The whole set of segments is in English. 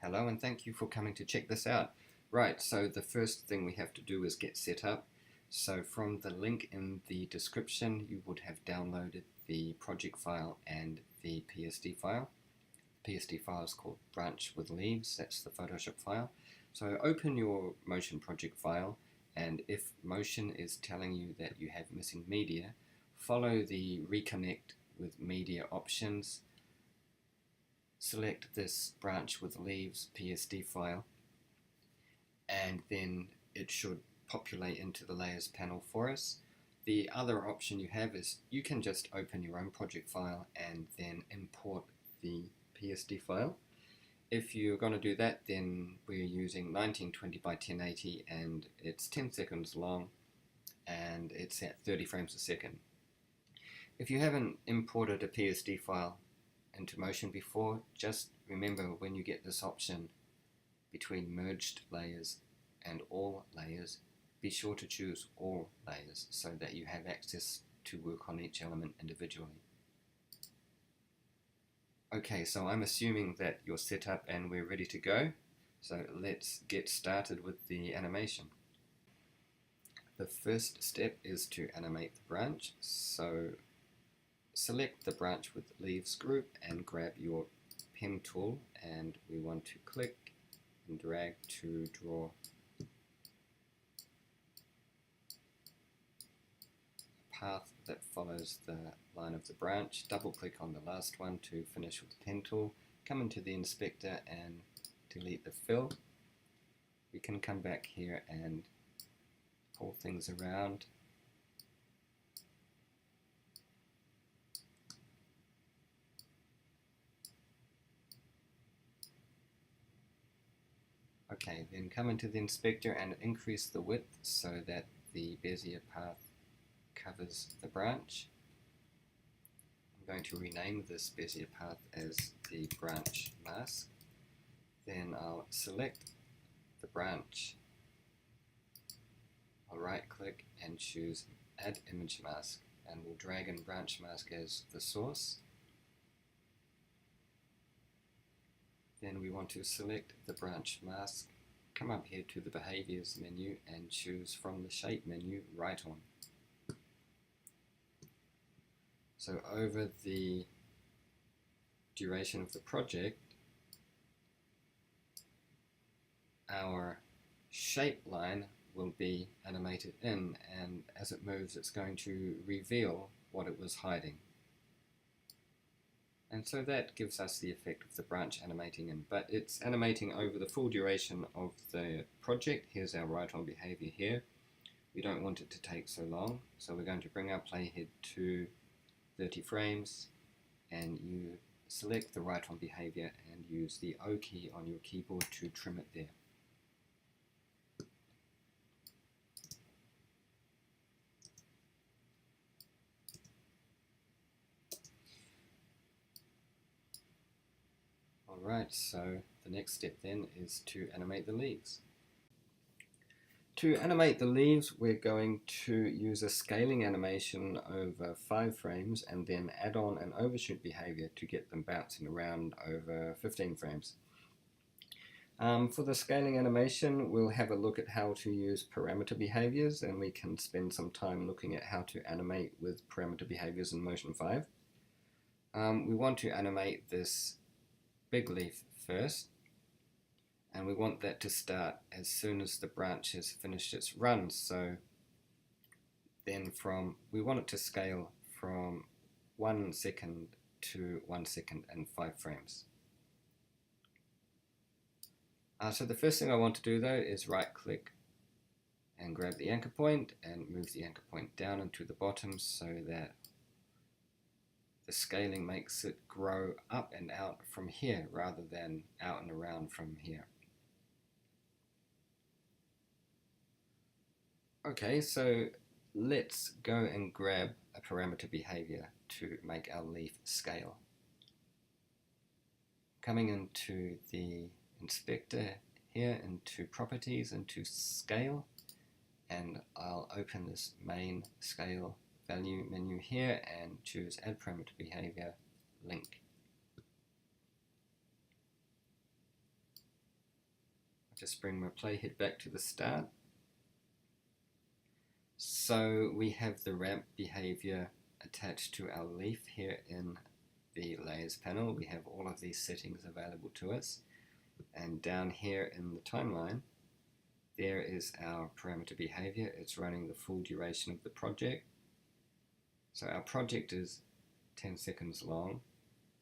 Hello and thank you for coming to check this out. Right, so the first thing we have to do is get set up. So from the link in the description you would have downloaded the project file and the PSD file. The PSD file is called branch with leaves, that's the Photoshop file. So open your motion project file, and if motion is telling you that you have missing media, follow the reconnect with media options. Select this branch with leaves PSD file, and then it should populate into the layers panel for us. The other option you have is you can just open your own project file and then import the PSD file. If you're going to do that, then we're using 1920 by 1080 and it's 10 seconds long and it's at 30 frames a second. If you haven't imported a PSD file into Motion before, just remember when you get this option between merged layers and all layers, be sure to choose all layers so that you have access to work on each element individually. Okay, so I'm assuming that you're set up and we're ready to go, so let's get started with the animation. The first step is to animate the branch, so select the branch with leaves group and grab your pen tool, and we want to click and drag to draw a path that follows the line of the branch. Double click on the last one to finish with the pen tool. Come into the inspector and delete the fill. We can come back here and pull things around. Okay, then come into the inspector and increase the width so that the Bezier path covers the branch. I'm going to rename this Bezier path as the branch mask. Then I'll select the branch. I'll right click and choose Add Image Mask, and we'll drag in branch mask as the source. Then we want to select the branch mask, come up here to the behaviors menu and choose from the shape menu right on. So over the duration of the project, our shape line will be animated in, and as it moves it's going to reveal what it was hiding. And so that gives us the effect of the branch animating in, but it's animating over the full duration of the project. Here's our right on behavior here. We don't want it to take so long, so we're going to bring our playhead to 30 frames, and you select the right on behavior and use the O key on your keyboard to trim it there. Alright, so the next step then is to animate the leaves. To animate the leaves, we're going to use a scaling animation over 5 frames and then add on an overshoot behavior to get them bouncing around over 15 frames. For the scaling animation, we'll have a look at how to use parameter behaviors, and we can spend some time looking at how to animate with parameter behaviors in Motion 5. We want to animate this big leaf first, and we want that to start as soon as the branch has finished its run. So then we want it to scale from 1 second to 1 second and 5 frames. So the first thing I want to do though is right click and grab the anchor point and move the anchor point down into the bottom so that the scaling makes it grow up and out from here rather than out and around from here. Okay, so let's go and grab a parameter behavior to make our leaf scale. Coming into the inspector here, into properties, into scale, and I'll open this main scale value menu here and choose add parameter behavior link. just bring my playhead back to the start. So we have the ramp behavior attached to our leaf here in the layers panel. We have all of these settings available to us, and down here in the timeline there is our parameter behavior. It's running the full duration of the project. So our project is 10 seconds long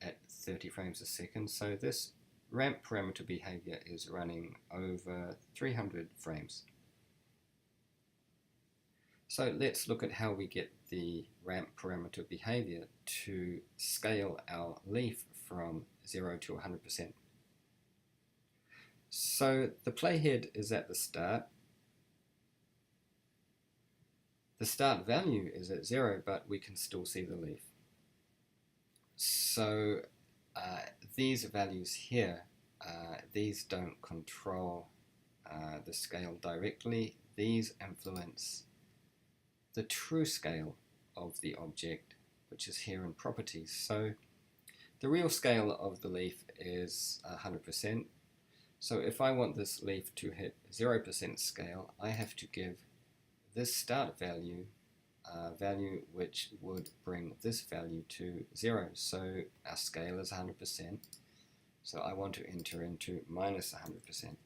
at 30 frames a second, so this ramp parameter behavior is running over 300 frames. So let's look at how we get the ramp parameter behavior to scale our leaf from 0 to 100%. So the playhead is at the start. The start value is at 0, but we can still see the leaf. So these values here, these don't control the scale directly. These influence the true scale of the object, which is here in properties. So the real scale of the leaf is 100%. So if I want this leaf to hit 0% scale, I have to give this start value value which would bring this value to 0. So our scale is 100%. So I want to enter into minus 100%.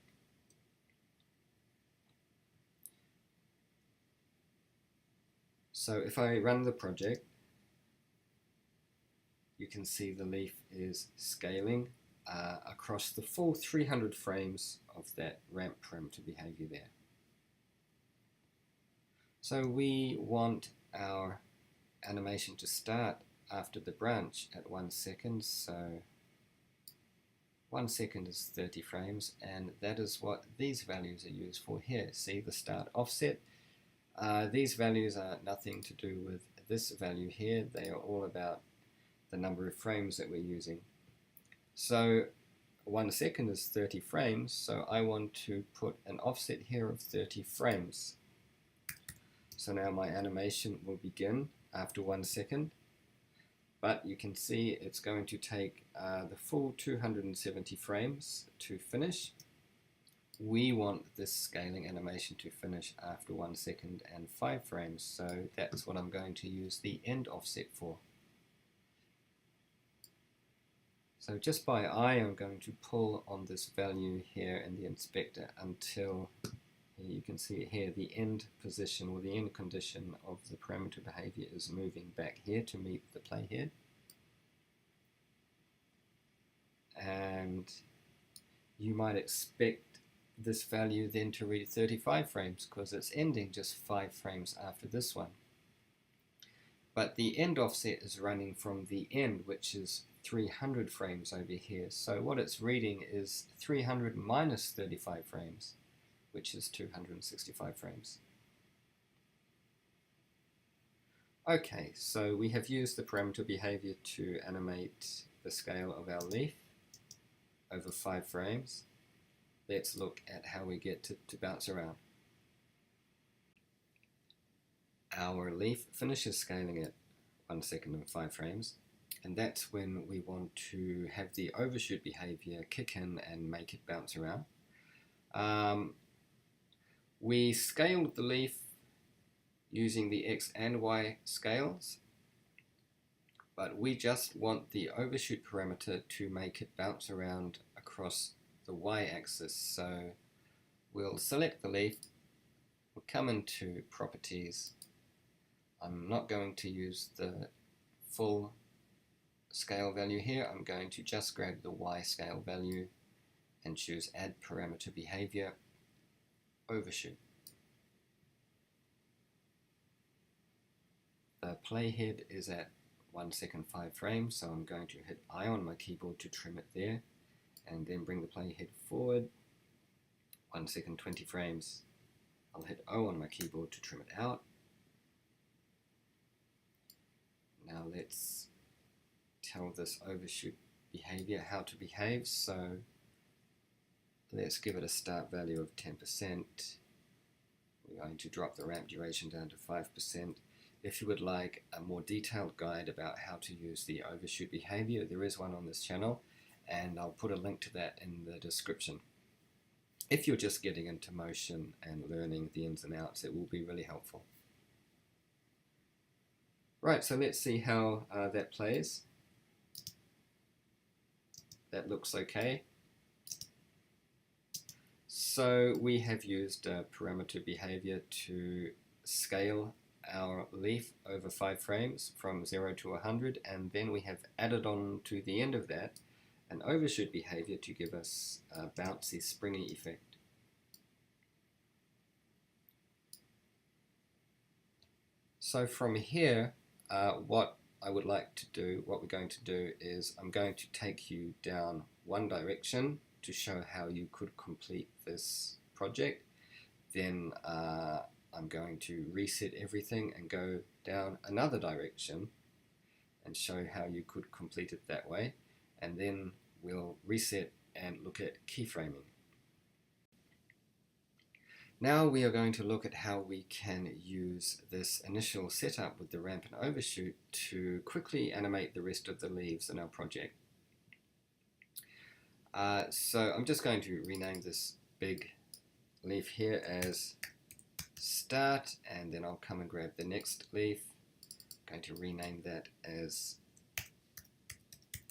So if I run the project, you can see the leaf is scaling across the full 300 frames of that ramp parameter behavior there. So we want our animation to start after the branch at 1 second, so 1 second is 30 frames, and that is what these values are used for here. See the start offset? These values are nothing to do with this value here. They are all about the number of frames that we're using. So 1 second is 30 frames, so I want to put an offset here of 30 frames. So now my animation will begin after 1 second, but you can see it's going to take the full 270 frames to finish. We want this scaling animation to finish after 1 second and 5 frames, so that's what I'm going to use the end offset for. So just by eye, I'm going to pull on this value here in the inspector until you can see it here, the end position or the end condition of the parameter behavior is moving back here to meet the playhead. And you might expect this value then to read 35 frames because it's ending just 5 frames after this one. But the end offset is running from the end, which is 300 frames over here. So what it's reading is 300 minus 35 frames, which is 265 frames. Okay, so we have used the parameter behavior to animate the scale of our leaf over 5 frames. Let's look at how we get to bounce around. Our leaf finishes scaling at 1 second and 5 frames, and that's when we want to have the overshoot behavior kick in and make it bounce around. We scaled the leaf using the X and Y scales, but we just want the overshoot parameter to make it bounce around across the Y-axis. So we'll select the leaf, we'll come into properties. I'm not going to use the full scale value here. I'm going to just grab the Y scale value and choose add parameter behavior, overshoot. The playhead is at 1 second 5 frames, so I'm going to hit I on my keyboard to trim it there, and then bring the playhead forward 1 second 20 frames. I'll hit O on my keyboard to trim it out. Now let's tell this overshoot behavior how to behave. So let's give it a start value of 10%. We're going to drop the ramp duration down to 5%. If you would like a more detailed guide about how to use the overshoot behavior, there is one on this channel, and I'll put a link to that in the description. if you're just getting into motion and learning the ins and outs, it will be really helpful. Right, so let's see how that plays. That looks okay. So we have used parameter behavior to scale our leaf over 5 frames from 0 to 100, and then we have added on to the end of that an overshoot behavior to give us a bouncy, springy effect. So from here, what we're going to do is I'm going to take you down one direction to show how you could complete this project. Then I'm going to reset everything and go down another direction and show how you could complete it that way. And then we'll reset and look at keyframing. Now we are going to look at how we can use this initial setup with the ramp and overshoot to quickly animate the rest of the leaves in our project. So I'm just going to rename this big leaf here as start, and then I'll come and grab the next leaf. I'm going to rename that as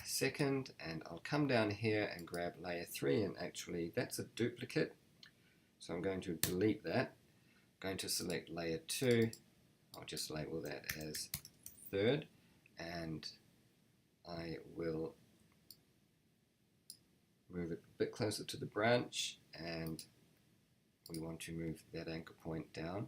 second, and I'll come down here and grab layer 3, and actually that's a duplicate, so I'm going to delete that. I'm going to select layer 2, I'll just label that as third, and I will move it a bit closer to the branch, and we want to move that anchor point down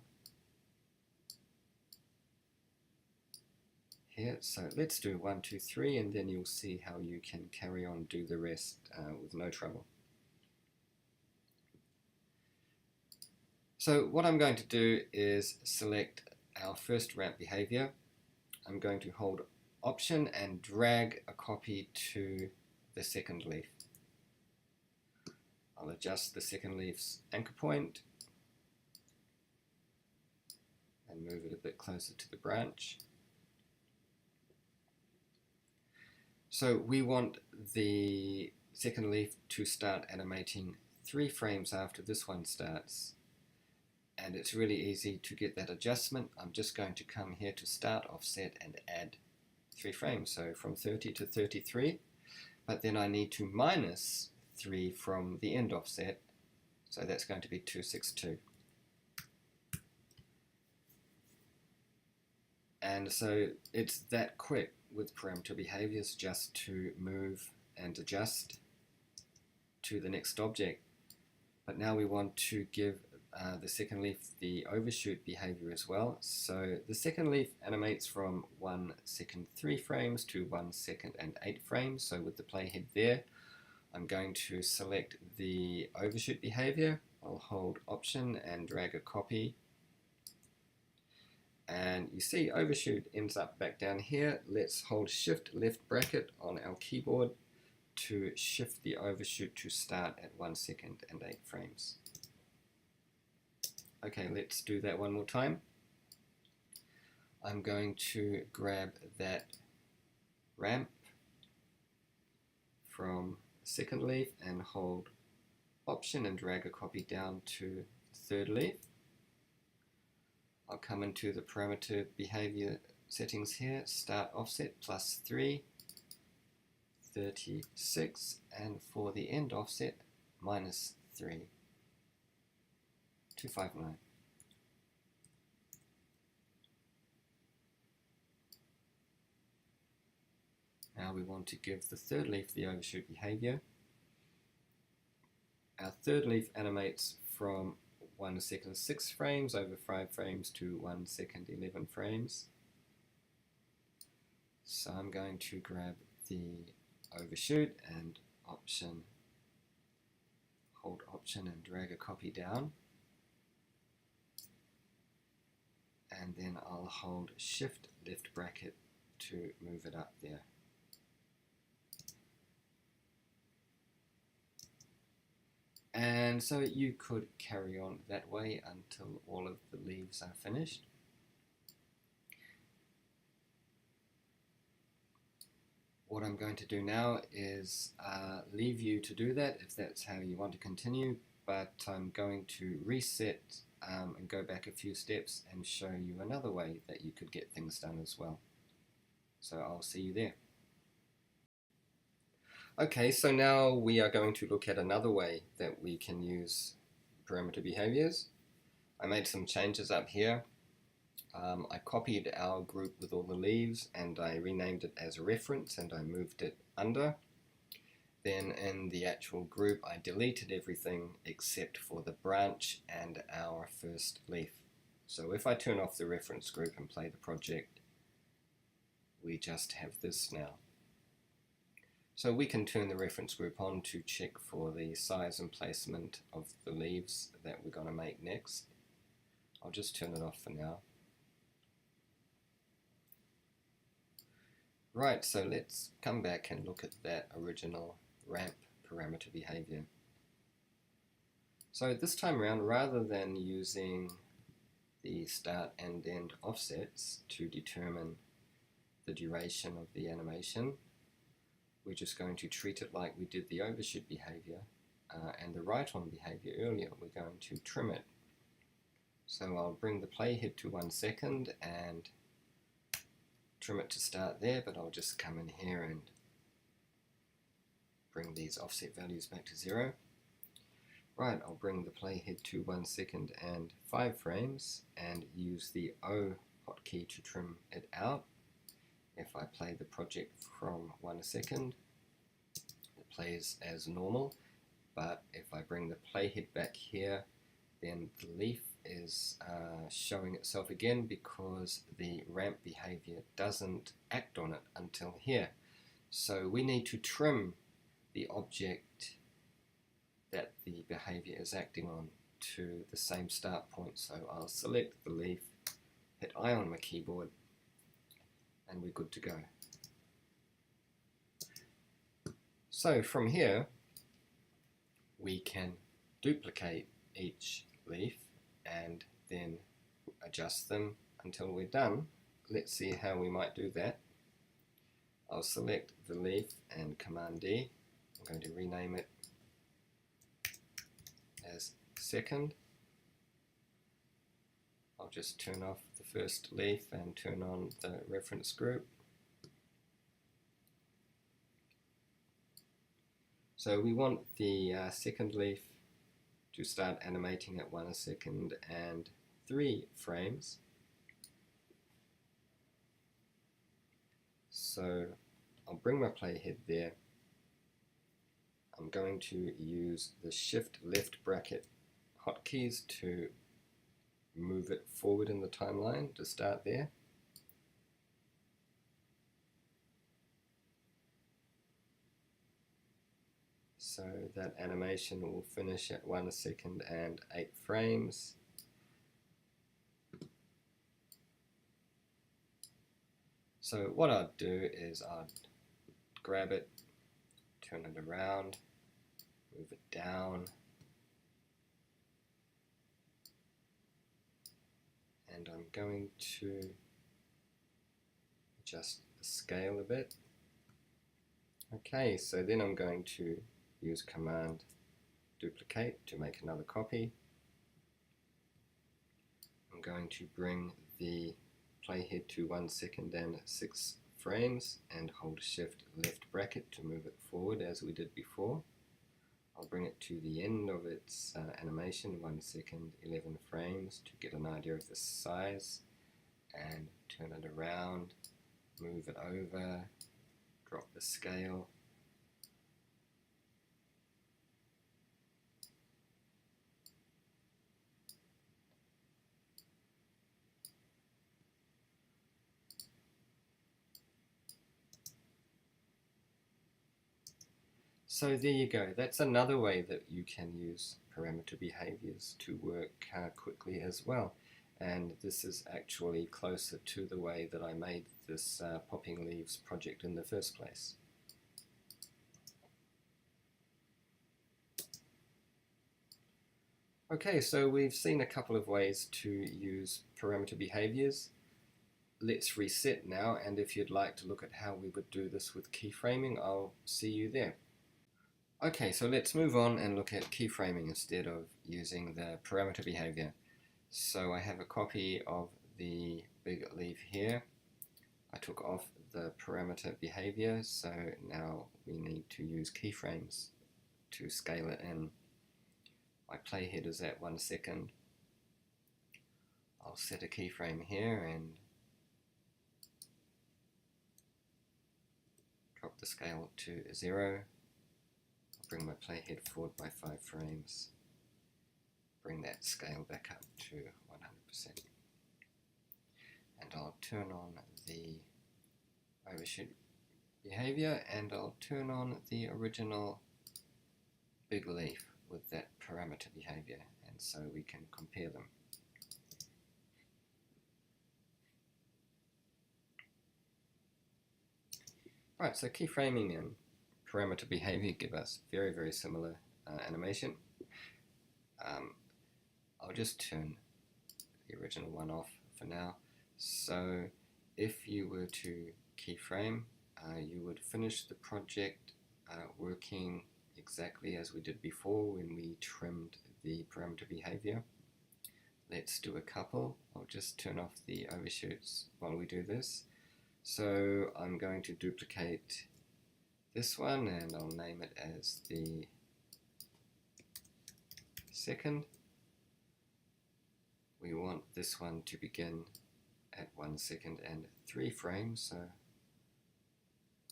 here. So let's do 1, 2, 3, and then you'll see how you can carry on, do the rest with no trouble. So what I'm going to do is select our first ramp behavior. I'm going to hold Option and drag a copy to the second leaf. I'll adjust the second leaf's anchor point and move it a bit closer to the branch. So we want the second leaf to start animating 3 frames after this one starts. And it's really easy to get that adjustment. I'm just going to come here to start offset and add 3 frames, so from 30 to 33, but then I need to minus 3 from the end offset, so that's going to be 262. And so it's that quick with parameter behaviors, just to move and adjust to the next object. But now we want to give the second leaf the overshoot behavior as well. So the second leaf animates from 1 second 3 frames to 1 second and 8 frames. So with the playhead there, I'm going to select the overshoot behavior. I'll hold Option and drag a copy. And you see overshoot ends up back down here. Let's hold Shift left bracket on our keyboard to shift the overshoot to start at 1 second and 8 frames. Okay, let's do that one more time. I'm going to grab that ramp from the second leaf and hold Option and drag a copy down to the third leaf. I'll come into the parameter behavior settings here, start offset +3, 36, and for the end offset -3. 259. Now we want to give the third leaf the overshoot behavior. Our third leaf animates from 1 second 6 frames over 5 frames to 1 second 11 frames. So I'm going to grab the overshoot and hold Option and drag a copy down. And then I'll hold Shift left bracket to move it up there. And so you could carry on that way until all of the leaves are finished. What I'm going to do now is leave you to do that if that's how you want to continue, but I'm going to reset and go back a few steps and show you another way that you could get things done as well. So I'll see you there. Okay, so now we are going to look at another way that we can use parameter behaviors. I made some changes up here. I copied our group with all the leaves and I renamed it as reference and I moved it under. Then in the actual group I deleted everything except for the branch and our first leaf. So if I turn off the reference group and play the project, we just have this now. So we can turn the reference group on to check for the size and placement of the leaves that we're going to make next. I'll just turn it off for now. Right, so let's come back and look at that original ramp parameter behavior. So this time around, rather than using the start and end offsets to determine the duration of the animation, we're just going to treat it like we did the overshoot behavior and the write on behavior earlier. We're going to trim it. So I'll bring the playhead to 1 second and trim it to start there, but I'll just come in here and bring these offset values back to 0. Right, I'll bring the playhead to 1 second and 5 frames and use the O hotkey to trim it out. If I play the project from 1 second, it plays as normal, but if I bring the playhead back here, then the leaf is showing itself again because the ramp behavior doesn't act on it until here. So we need to trim the object that the behavior is acting on to the same start point. So I'll select the leaf, hit I on my keyboard, and we're good to go. So from here we can duplicate each leaf and then adjust them until we're done. Let's see how we might do that. I'll select the leaf and Command D. I'm going to rename it as second. I'll just turn off the first leaf and turn on the reference group. So we want the second leaf to start animating at 1 second and 3 frames. So I'll bring my playhead there. I'm going to use the shift left bracket hotkeys to move it forward in the timeline to start there. So that animation will finish at 1 second and 8 frames. So what I'd do is I'd grab it, turn it around, move it down, and I'm going to adjust the scale a bit. Okay, so then I'm going to use Command Duplicate to make another copy. I'm going to bring the playhead to 1 second and 6 frames and hold Shift left bracket to move it forward as we did before. I'll bring it to the end of its animation, 1 second, 11 frames, to get an idea of the size, and turn it around, move it over, drop the scale. So there you go. That's another way that you can use parameter behaviors to work quickly as well. And this is actually closer to the way that I made this popping leaves project in the first place. Okay, so we've seen a couple of ways to use parameter behaviors. Let's reset now, and if you'd like to look at how we would do this with keyframing, I'll see you there. Okay, so let's move on and look at keyframing instead of using the parameter behavior. So I have a copy of the big leaf here. I took off the parameter behavior, so now we need to use keyframes to scale it in. My playhead is at 1 second. I'll set a keyframe here and drop the scale to 0. I'll bring my playhead forward by 5 frames. Bring that scale back up to 100%. And I'll turn on the overshoot behavior, and I'll turn on the original big leaf with that parameter behavior, and so we can compare them. Right, so keyframing and parameter behavior give us very similar animation. I'll just turn the original one off for now. So if you were to keyframe, you would finish the project working exactly as we did before when we trimmed the parameter behavior. Let's do a couple. I'll just turn off the overshoots while we do this. So I'm going to duplicate this one and I'll name it as the second. We want this one to begin at 1 second and 3 frames, so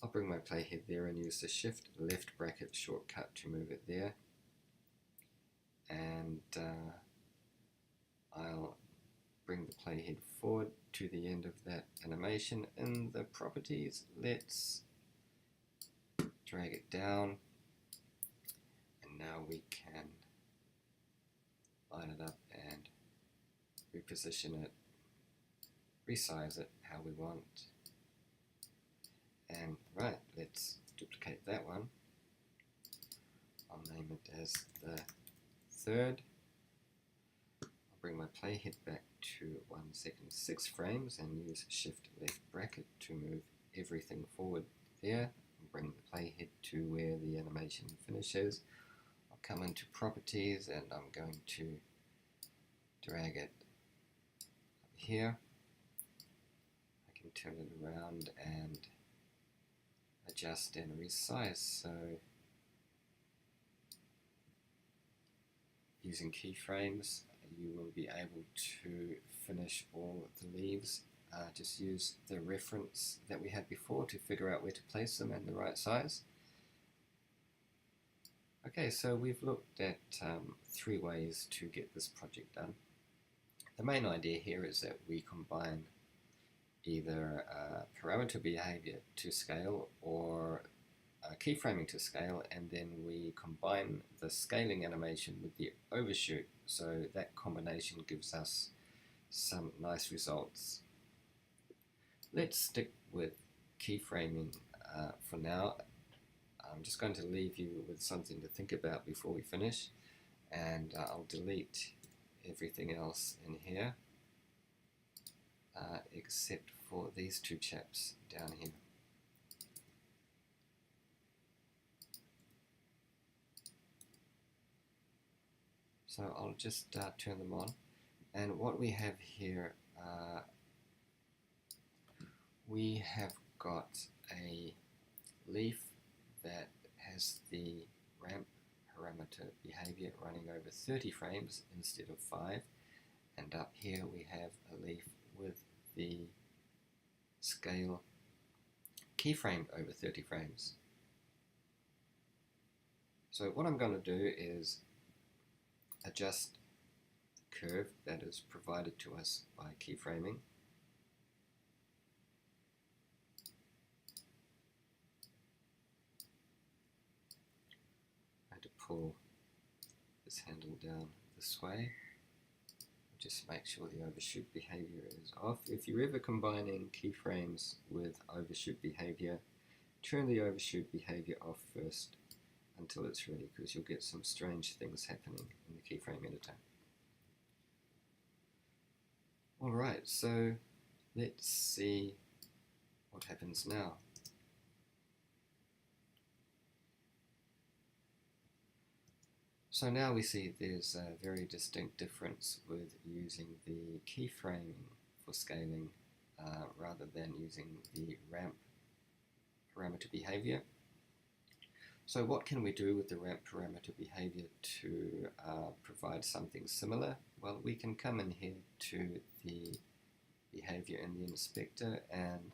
I'll bring my playhead there and use the shift left bracket shortcut to move it there, and I'll bring the playhead forward to the end of that animation. In the properties, let's drag it down, and now we can line it up and reposition it, resize it how we want. And right, let's duplicate that one. I'll name it as the third. I'll bring my playhead back to 1 second 6 frames and use shift left bracket to move everything forward there. I'll bring the playhead to where the animation finishes. I'll come into properties and I'm going to drag it up here. I can turn it around and adjust and resize, so using keyframes you will be able to finish all the leaves. Just use the reference that we had before to figure out where to place them and the right size. Okay, so we've looked at 3 ways to get this project done. The main idea here is that we combine either parameter behavior to scale or keyframing to scale, and then we combine the scaling animation with the overshoot, so that combination gives us some nice results. Let's stick with keyframing for now. I'm just going to leave you with something to think about before we finish, and I'll delete everything else in here except for these 2 chaps down here. So I'll just turn them on, and what we have here, we have got a leaf that has the ramp parameter behavior running over 30 frames instead of 5, and up here we have a leaf with the scale keyframed over 30 frames. So what I'm going to do is adjust the curve that is provided to us by keyframing. I had to pull this handle down this way. Just make sure the overshoot behavior is off. If you're ever combining keyframes with overshoot behavior, turn the overshoot behavior off first until it's ready, because you'll get some strange things happening in the keyframe editor. Alright, so let's see what happens now. So now we see there's a very distinct difference with using the keyframing for scaling rather than using the ramp parameter behavior. So what can we do with the ramp parameter behavior to provide something similar? Well, we can come in here to the behavior in the inspector and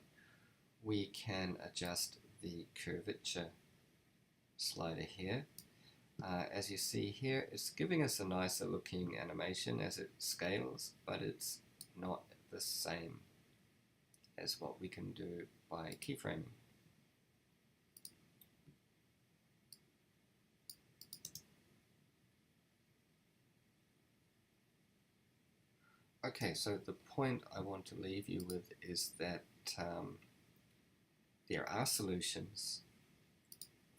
we can adjust the curvature slider here. As you see here, it's giving us a nicer looking animation as it scales, but it's not the same as what we can do by keyframing. Okay, so the point I want to leave you with is that there are solutions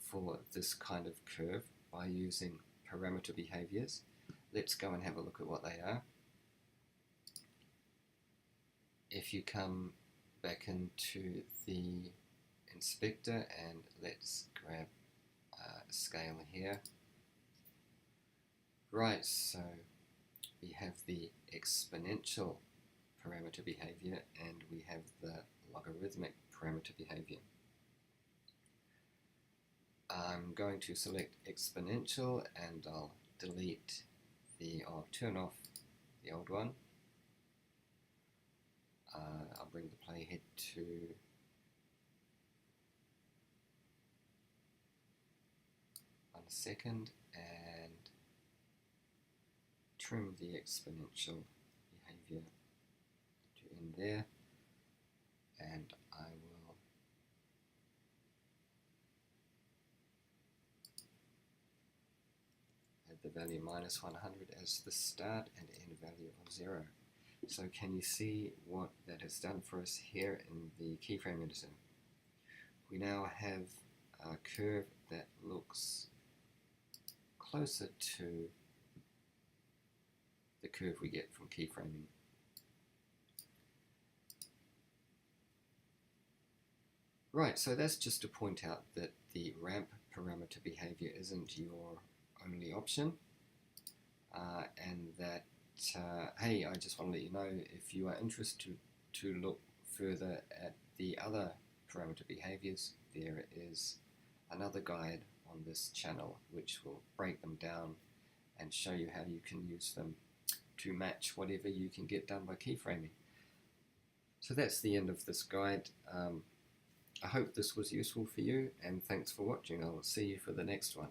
for this kind of curve by using parameter behaviors. Let's go and have a look at what they are. If you come back into the inspector and let's grab a scale here. Right, so we have the exponential parameter behavior and we have the logarithmic parameter behavior. I'm going to select exponential and I'll turn off the old one. I'll bring the playhead to 1 second and trim the exponential behavior to in there, and I will add the value minus 100 as the start and end value of 0. So can you see what that has done for us here in the keyframe editor? We now have a curve that looks closer to the curve we get from keyframing. Right, so that's just to point out that the ramp parameter behavior isn't your only option, and that hey, I just want to let you know, if you are interested to look further at the other parameter behaviors, there is another guide on this channel which will break them down and show you how you can use them to match whatever you can get done by keyframing. So that's the end of this guide. I hope this was useful for you, and thanks for watching. I'll see you for the next one.